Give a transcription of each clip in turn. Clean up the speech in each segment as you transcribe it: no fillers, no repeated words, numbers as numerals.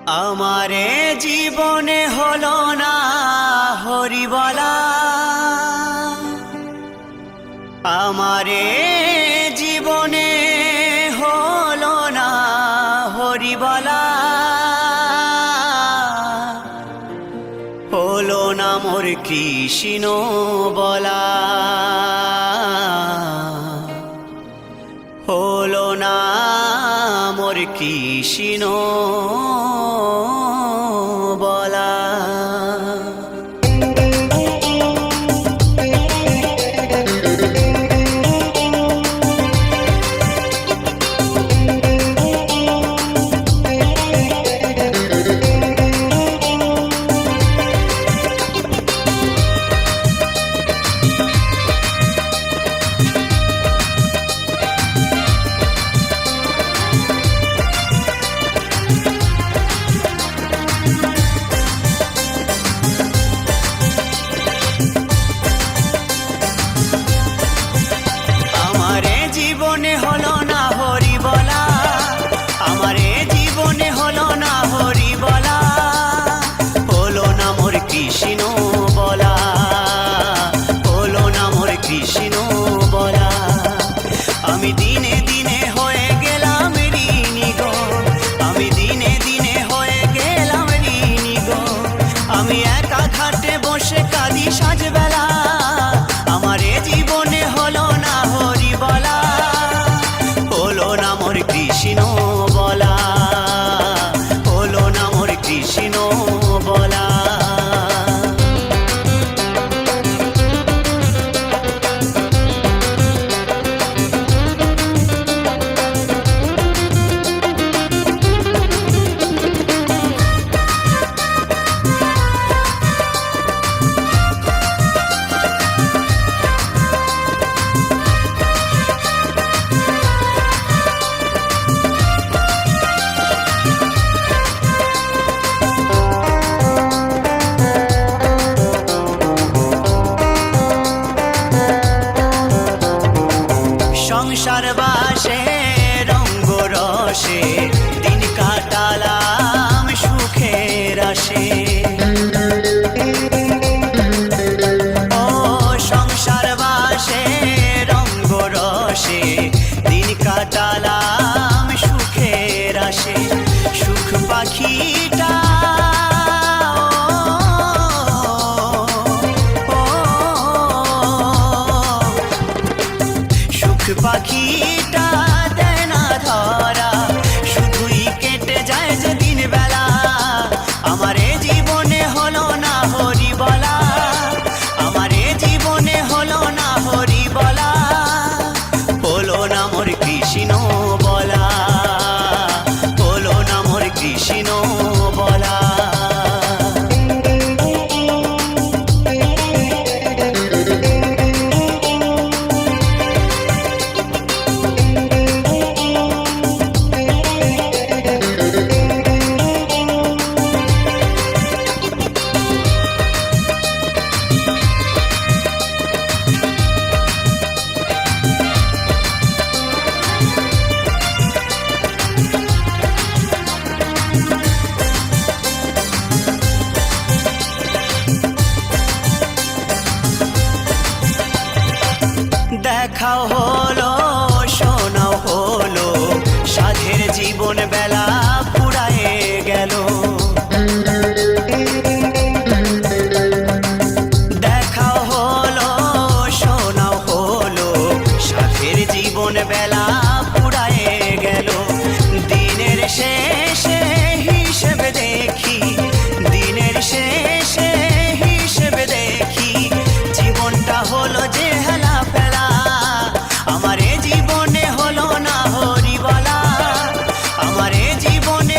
আমারে জীবনে হলো না হরিবলা, আমারে জীবনে হলো না হরিবলা, হলো না মোর কৃষ্ণ বলা, হলো না মোর কৃষ্ণ বলা। জীবনে হলো না হরি বলা, আমারে জীবনে হলো না হরি বলা, হলো না মোর কৃষ্ণ বলা, হলো না মোর কৃষ্ণ বলা। আমি দিনে দিনে হয়ে গেলাম ঋণী গো, আমি দিনে দিনে হয়ে গেলাম ঋণী গো, আমি একা ঘাটে বসে কাঁদি সাজবেলা, আমারে জীবনে হলো না হরি বলা, হলো না মোর কৃষ্ণ বলা, হলো না মোর কৃষ্ণ বলা। সংসার বাসে রঙ্গ রসে দিন কাটালাম সুখের আসে, ও সংসার বাসে রঙ্গ রসে দিন কাটালাম সুখের আসে। সুখ পাখিটা পাখিটা দেয় না ধরা, শুধুই কেটে যায় যে দিন বেলা, আমারে জীবনে হলো না হরি বলা, আমারে জীবনে হলো না হরি বলা, হলো না মোর কৃষ্ণ বলা, হলো না মোর কৃষ্ণ বলা। দেখাও হলো শোনাও হলো, সাধের জীবন বেলা পুরায়ে গেল, দেখাও হলো শোনাও হলো, সাধের জীবন বেলা পুরায়ে গেল। দিনের শেষে হিসেব দেখি, দিনের শেষে হিসেব দেখি, জীবনটা হলো যে হেলা ফেলা, আমারে জীবনে হলো না হরি বলা, আমারে জীবনে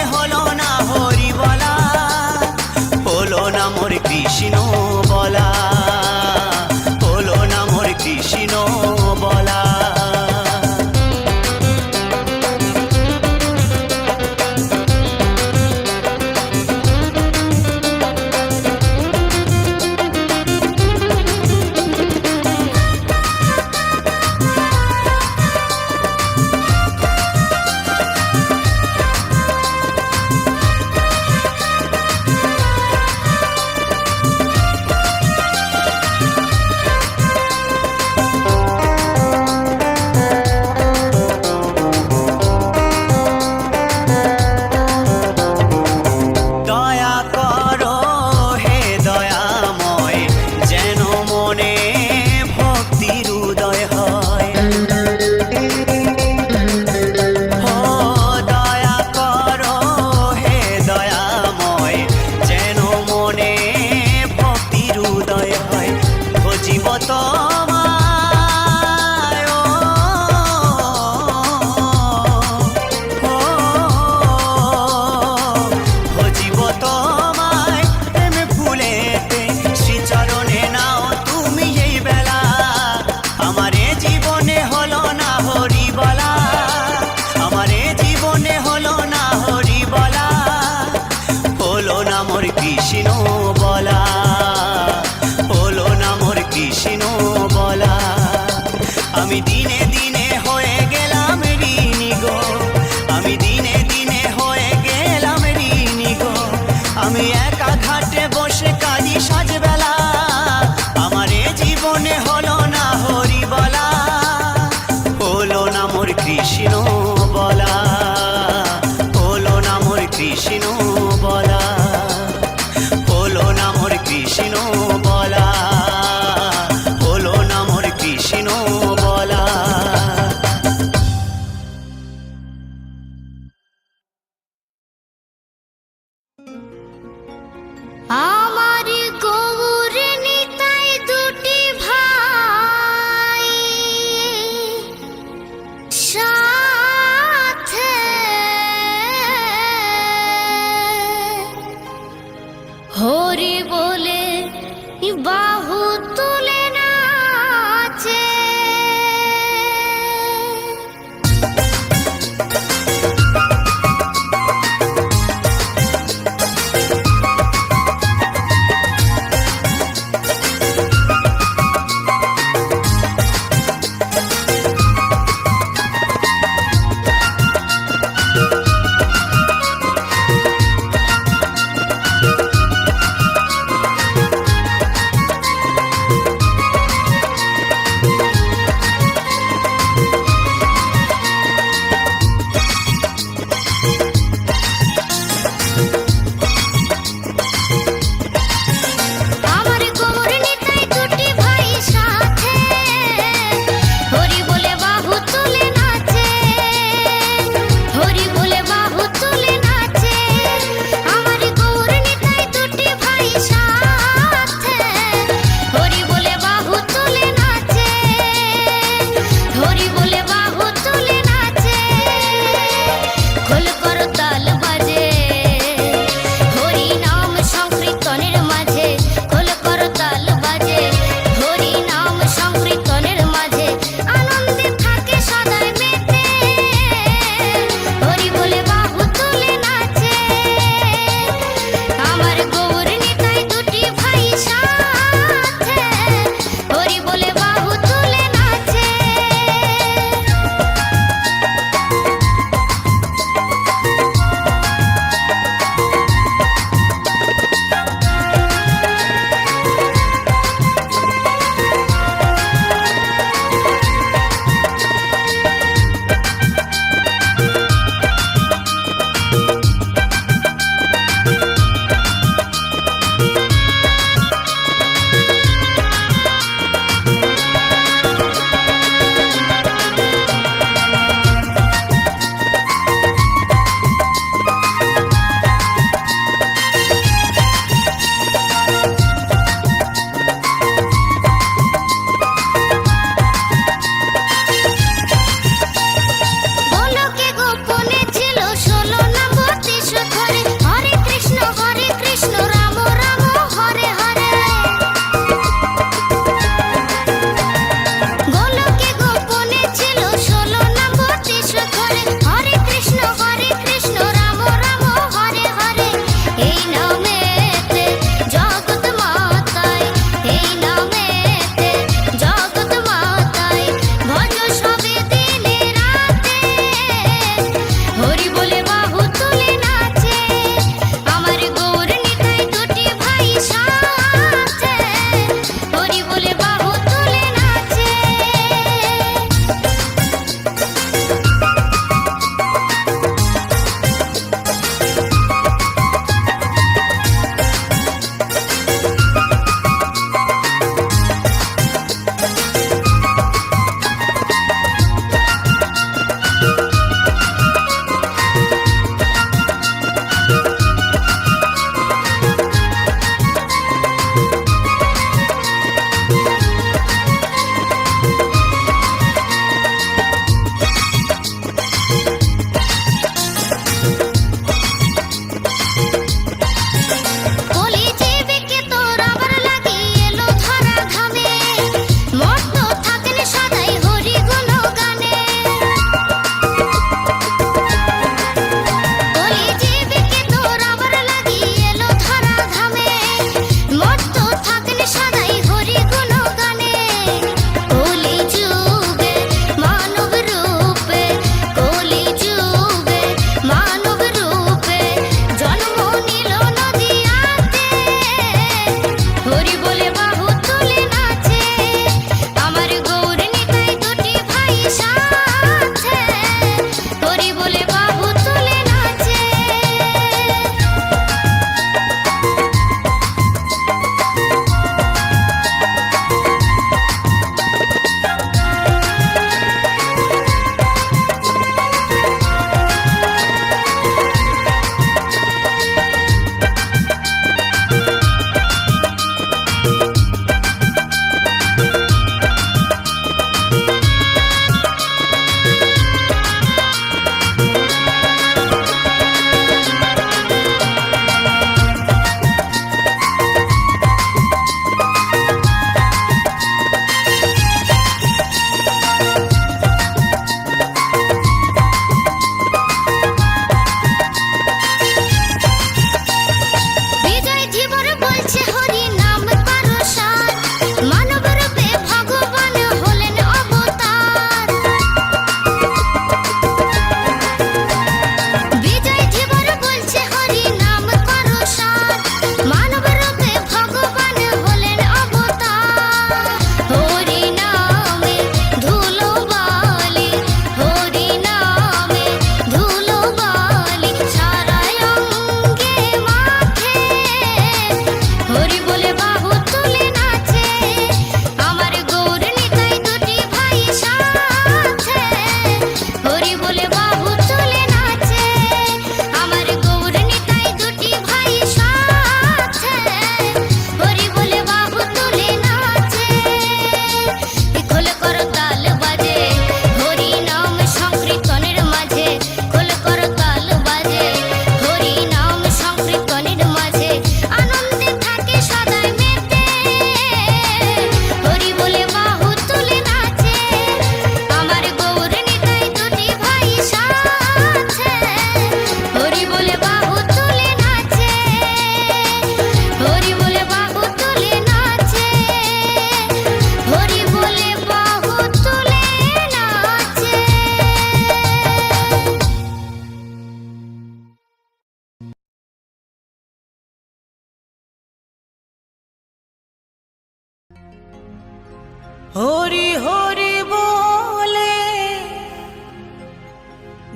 হরি হরি বলে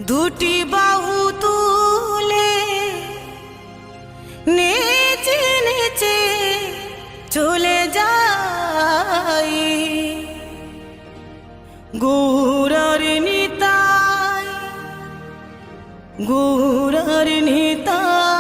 দুটি বাহু তুলে নেচে নেচে চলে যাই গৌরার নিতাই গৌরার নিতাই।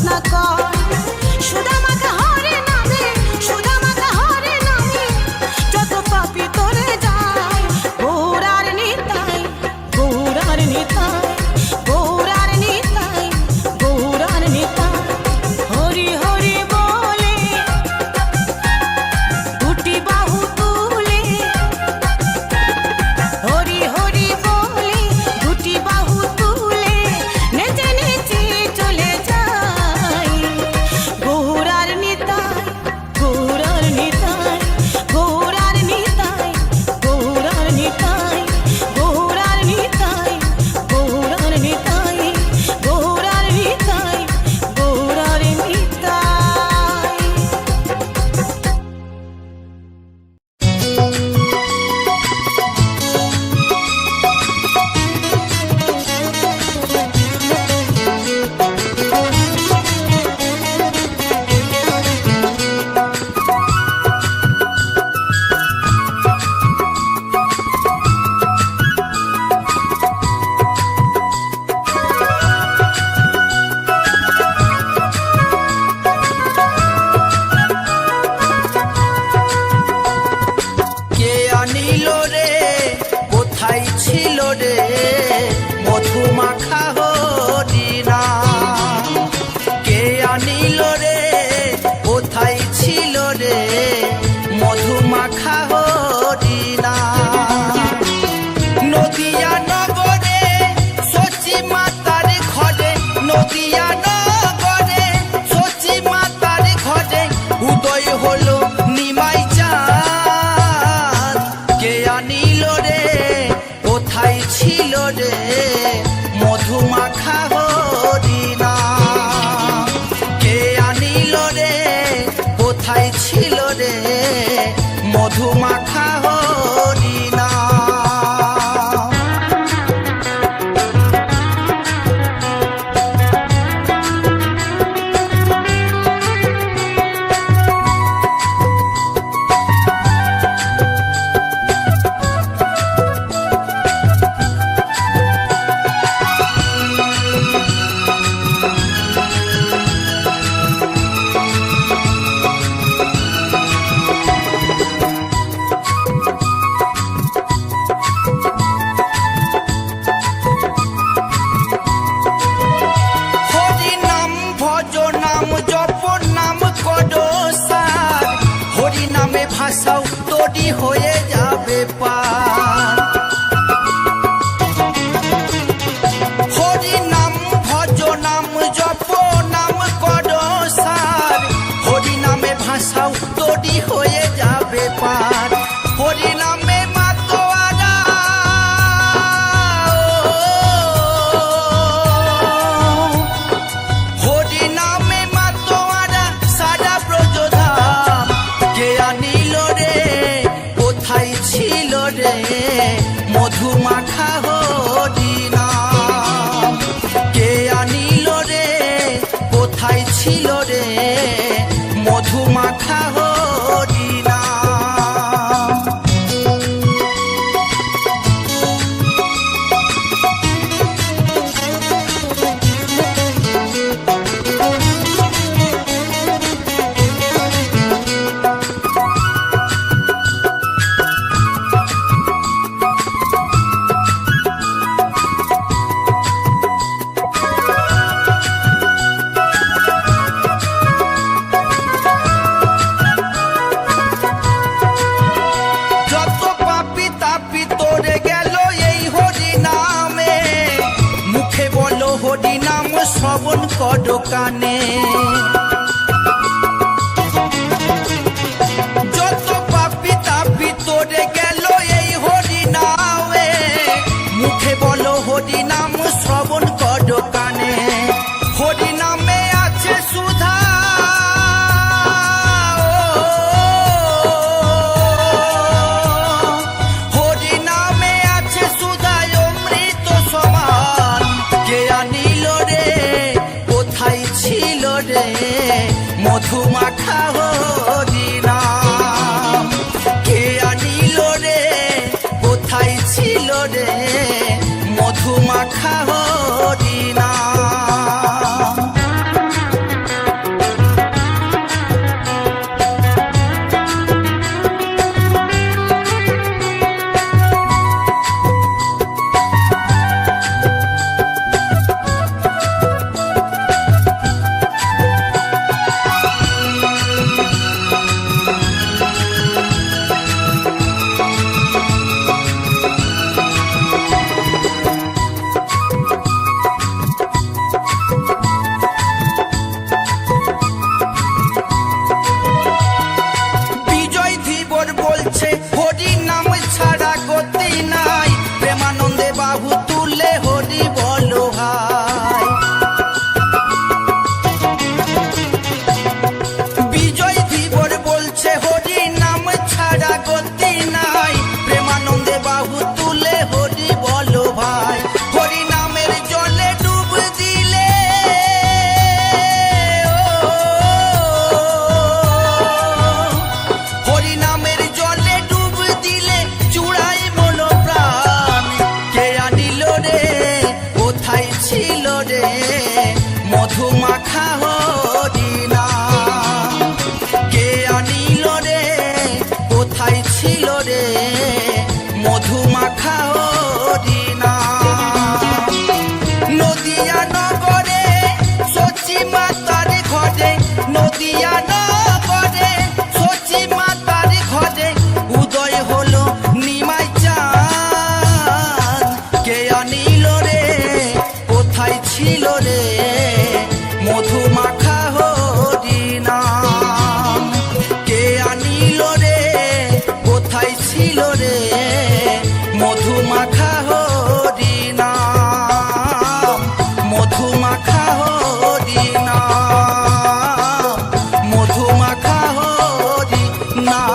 না কর সুদামাকে হরে নামে সুদামাকে হরে নামে যত পাপি তোরে যায় গৌরার নিতাই গৌরার নিতাই গৌরার নিতাই গৌরার নিতাই হরি হরি বলে দুটি বাহু তুলে হরি হরি বলে দুটি বাহু তুলে নেচে নেচে চলে যাই গৌরার নিতাই গৌরার নিতাই গৌরার নিতাই গৌরার নিতাই গৌরার নিতাই গৌরার নিতাই গৌরার নিতাই গৌরার নিতাই কে আনিল রে কোথায় ছিল রে মধু মাখা হরিনা কে আনিল রে কোথায় ছিল রে মধু মাখা হরিনা নদিয়া নগরে সচি মাতার ঘরে নদিয়া নগরে সচি মাতার ঘরে উদয় হলো নিমাই চাঁদ কে আনিল রে কোথায় ছিল রে মধু মাখা হরিনা কে আনিল রে কোথায় ছিল রে মধু মাখা হরিনা হরি নাম ভজ নাম জপ নাম করো সার হরি নামে ভাষাও তোরি হয়ে যাবে পার হরি নাম ভজ নাম জপ নাম করো সার হরি নামে ভাষাও তোরি হয়ে যাবে পার হরি নামে মাতোয়ারা হরি নামে মাতোয়ারা সারা ব্রজধাম কে আনিল রে কোথায় ছিল রে মধু মাখা হরিনা কে আনিল রে কোথায় ছিল রে মধু মাখা হরিনা যত পাপি তাপি তোরে গেল এই হরি নামে মুখে বলো হরি নাম শ্রবণ করো কানে যত পাপি তাপি তোরে গেল এই হরি নামে মুখে বলো হরি নাম শ্রবণ করো কানে হরি নামে আছে সুধা হরি নামে আছে সুধায় অমৃত সমান কে আনিল রে কোথায় ছিল রে মধু মাখা হরিনা কে আনিল রে কোথায় ছিল রে মধু মাখা হরিনা মাখা হরিনাম। কে আনিল রে কোথায় ছিল রে মধু মাখা হরিনাম। নদিয়া নগরে সচি মাতার ঘরে, নদিয়া নগরে সচি মাতার ঘরে উদয় হলো নিমাই চাঁদ। কে আনিল রে কোথায় ছিল রে মধু মাখা হরিনাম। কে আনিল রে কোথায় ছিল রে মধু মাখা হরিনাম। মধু মাখা হরিনাম, মধু মাখা হরিনাম।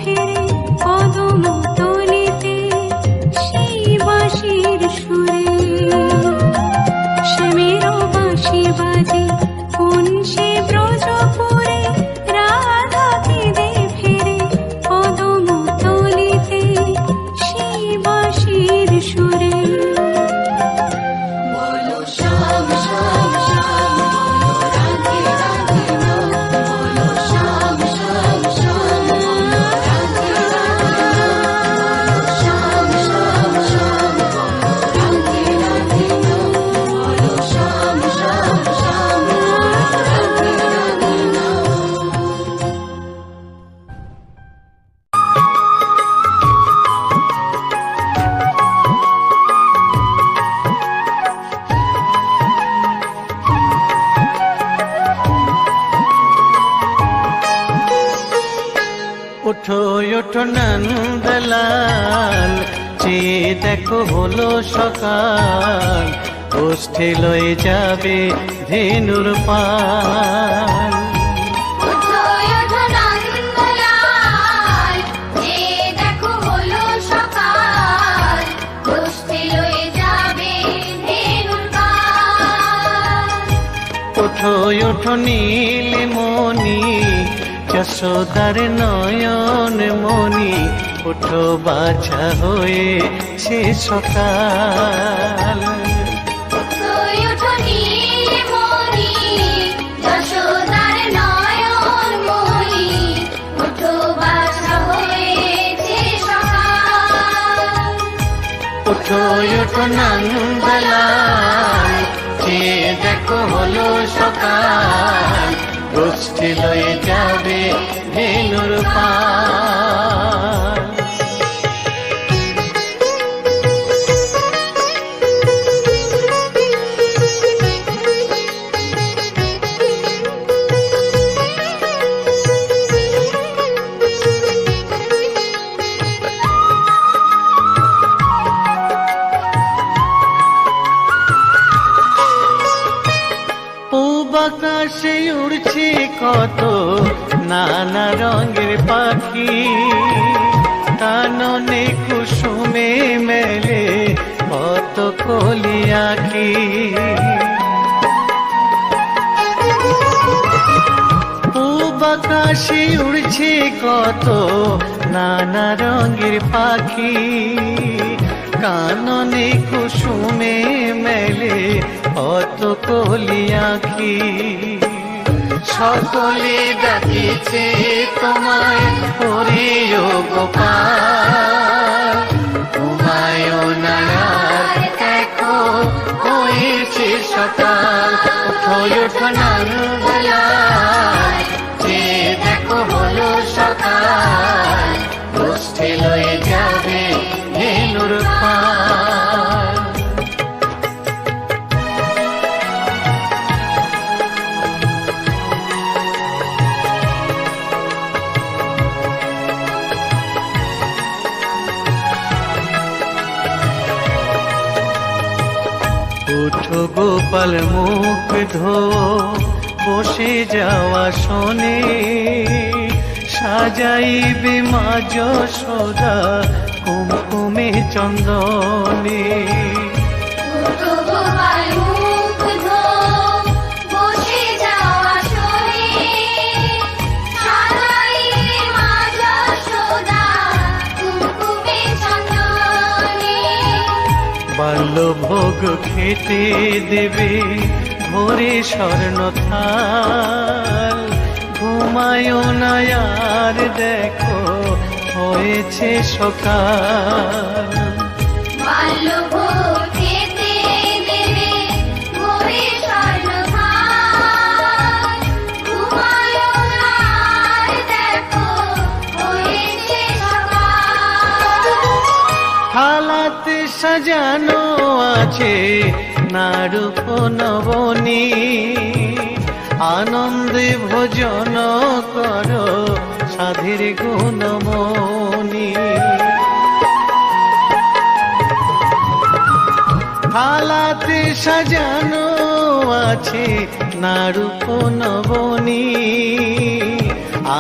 ফিরে কদম তলে ওঠো নন্দলাল, চেয়ে দেখো হলো সকাল, গোষ্ঠী লয়ে যাবে ধেনুর পাল। ওঠো ওঠো নন্দলাল, যে দেখো হলো সকাল, গোষ্ঠী লয়ে যাবে ধেনুর পাল। ওঠো ওঠো নীলমণি, যশোদার নয়ন মণি, ওঠো বাছা হয়েছে সকাল। ওঠো ওঠো নীলমণি, যশোদার নয়ন মণি, ওঠো বাছা হয়েছে সকাল। ওঠো ওঠো নন্দলাল, চেয়ে দেখো হলো সকাল, গোষ্ঠী লয়ে যাবে ধেনুর পাল। আকাশে উড়ছে কত নানা রঙের পাখি, কাননে কুসুমে মেলে কত কলি আঁখি। পূব আকাশে উড়ছে কত নানা রঙের পাখি, কাননে কুসুমে মেলে কত কলি আঁখি। সকলে ডাকিছে তোমায় হরিও গোপাল, তোমায় নারার দেখো হয়েছে সকাল। ওঠো ওঠো নন্দলাল, যে দেখো হলো সকাল, গোষ্ঠী লয়ে যাবে ধেনুর পাল। ওঠো গোপাল মুখ ধো বসে যাওয়া শোনে, সাজাইবে মা যশোদা কুমকুমে চন্দনে। ওঠো গোপাল মুখ ধো বসে যাওয়া শোনে, সাজাইবে মা যশোদা কুমকুমে চন্দনে। বাল্যভোগ খেতে দেবে ভোরে স্বর্ণ থাল, ঘুমায়ো না আর দেখো হয়েছে সকাল। বাল্যভোগ খেতে দেবে ভোরে স্বর্ণ থাল, ঘুমায়ো না আর দেখো হয়েছে সকাল। থালাতে সাজানো আছে নারূপ নবনী, আনন্দে ভোজন করো সাধের গুণমণি। থালাতে সাজানো আছে নারূপ নবনী,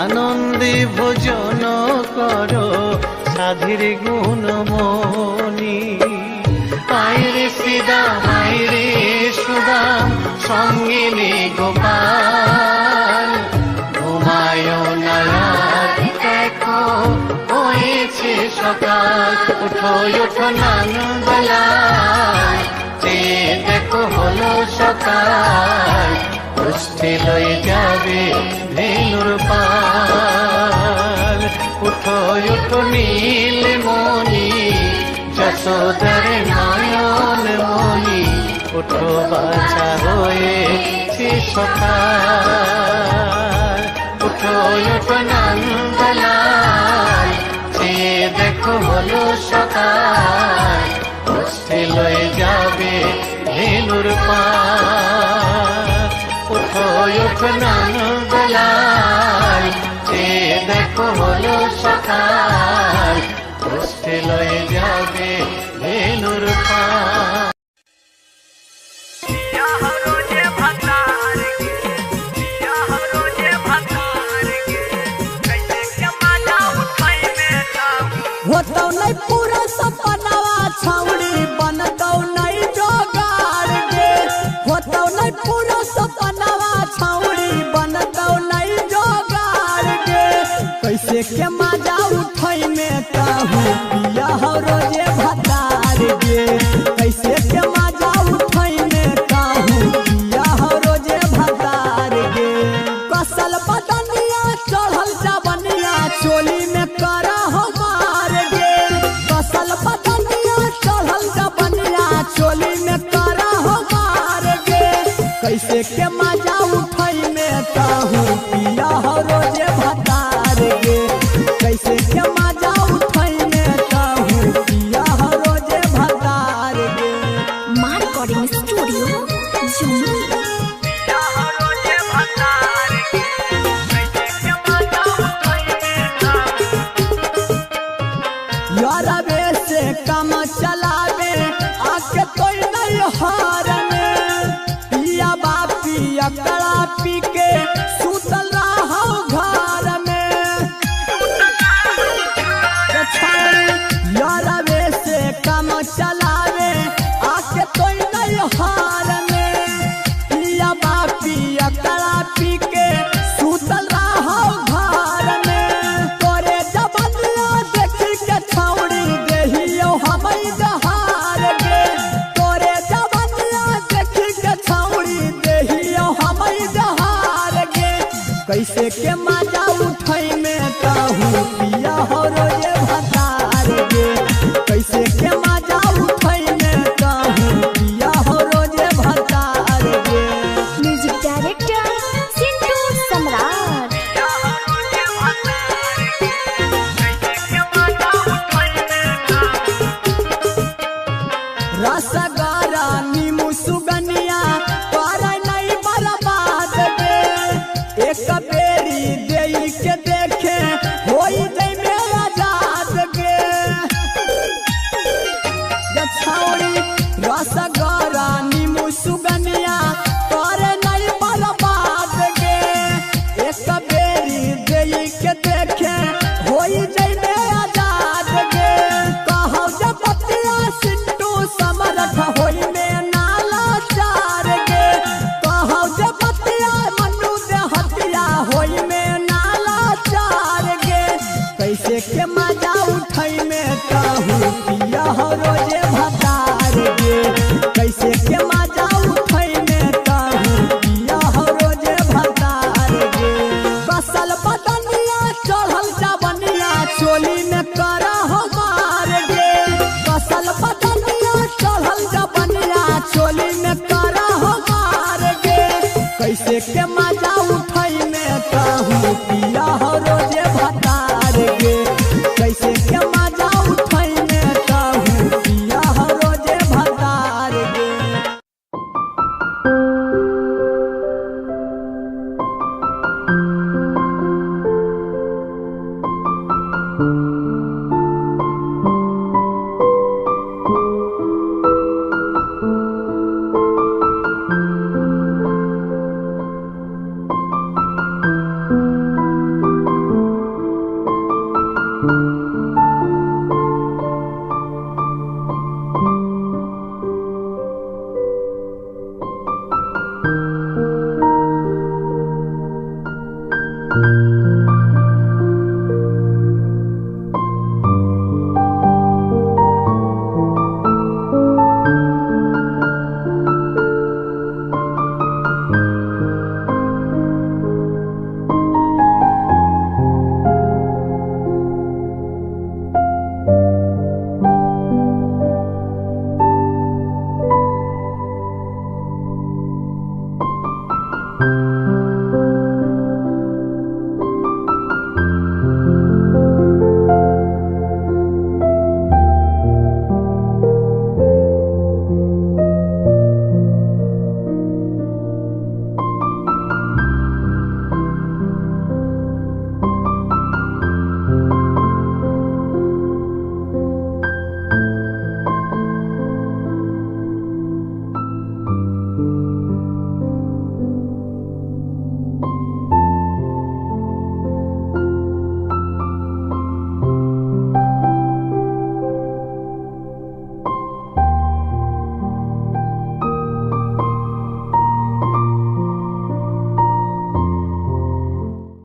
আনন্দে ভোজন করো সাধের গুণমণি। আইরে শ্রীদাম আইরে সুদাম, সঙ্গে নে গোপাল, ঘুমায় না আর দেখো হয়েছে সকাল। ওঠো ওঠো নন্দলাল, যে দেখো হলো সকাল, গোষ্ঠী লয়ে যাবে ধেনুর পাল। ওঠো ওঠো নীলমণি, যশোদার নয়ন মণি, ওঠো বাছা হয়েছে সকাল। ওঠো ওঠো নন্দলাল, যে দেখো হলো সকাল, গোষ্ঠী লয়ে যাবে ধেনুর পাল। ওঠো ওঠো নন্দলাল, যে দেখো হলো সকাল কষ্টে লয়ে যাবে ধেনুর পাল होतौ नहीं पूरा सपनावा छौड़ी बनतौ नहीं जोगाड़ गे होतौ नहीं पूरा सपनावा छौड़ी बनतौ नहीं जोगाड़ गे कैसे के मजा उठै में कहूँ पिया हो रोजे भतार गे कैसे के मजा उठै में कहूँ पिया हो रोजे भतार गे कसल बदनिया चढ़ल जवनिया चोली में करा हो चढ़ल जवनिया चोली में करा हो मार गे कैसे के मजा उठै में कहूँ पिया हो रोजे भतार गे कैसे के मजा उठै में कहूँ पिया हो रोजे भतार गे मां रिकॉर्डिंग स्टूडियो जमुई यारबे से काम चलावे आके कोई नहीं हार में पिया बापी अकड़ा पी के सुतल रहो घर में यारबे से काम चलावे आके कोई नहीं हार में पिया बापी अकड़ा पी के सुतल रहो घर में तोरे जवनिया देखी के छौड़ी देहियो हमई जहार गे तोरे जवनिया देखी के छौड़ी देहियो हमई जहार गे कैसे के मजा उठै में कहूँ पिया हो रोजे भतार गे कैसे के मजा उठै में कहूँ पिया हो रोजे भतार गे म्यूजिक डायरेक्टर सिंटू सम्राट रसगारा नीमू सुगनिया तोरा नहीं बर्बाद गे एक बेरी देई के देखे होई जई में आजाद गे छौड़ी रसगारा नीमू सुगनिया तोरे नहीं बर्बाद गे एक बेरी देई के देखे होई जई में आजाद गे कहौ जब पतिया सिंटू समरथ होई में नाला चार गे कहौ जब पतिया मनु दे हतिया होई में नाला चार गे कैसे के मजा उठै में कहूँ पिया हो रोजे भतार गे कैसे के मजा उठै में कहूँ पिया हो रोजे भतार गे कसल बदनिया चढ़ल जवनिया चोली में करा हो मार गे कसल बदनिया चढ़ल जवनिया चोली में करा हो मार गे कैसे के